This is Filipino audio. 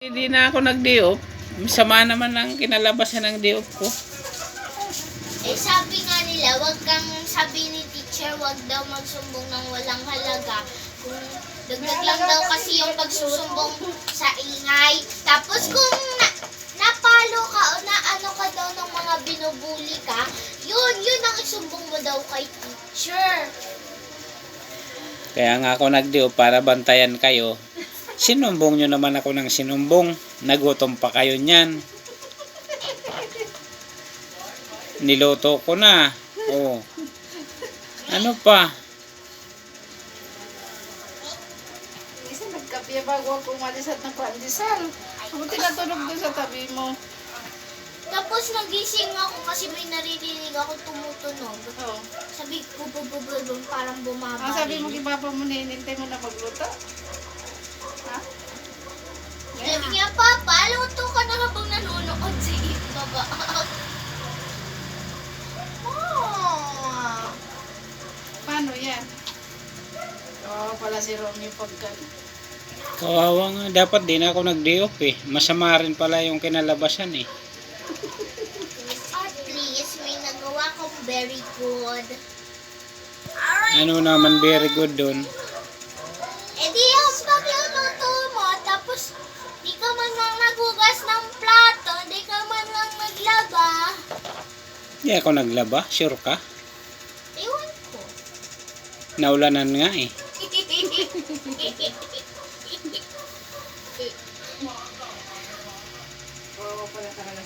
Hindi na ako nag-diop. Sama naman ang kinalabasan ng diop ko. Eh sabi nga nila, wag kang sabi ni teacher, wag daw magsumbong ng walang halaga. Kung dagdag lang daw kasi yung pagsusumbong sa ingay. Tapos kung napalo ka o naano ka daw ng mga binubuli ka, yun ang isumbong mo daw kay teacher. Kaya nga ako nag-diop para bantayan kayo. Sinumbong nyo naman ako ng sinumbong. Nagutom pa kayo niyan. Niluto ko na. Oh. Ano pa? Isa nagkape bago ako umalis at nagpandesal. Buti natulog doon sa tabi mo. Tapos nagising ako kasi may naririnig ako tumutunog. Oh. Sabi ko, parang bumaba. Ang sabi mo kay Papa mo, hinintay mo na magluto. Ha? Sabi niya, Papa, luto ka na habang nanonood sa baba. Oh. Paano yan? Oo, pala si Romeo pagka. Kawawa nga. Dapat din ako nag-diop eh. Masama rin pala yung kinalabasan eh. At least, may nagawa kong very good. Ano naman very good dun? Eh di yung pagluluto mo, tapos di ka man lang naghugas ng plato, di ka man lang naglaba. Hindi ako naglaba. Sure ka? Ewan ko. Naulanan nga eh. Oo, pala talaga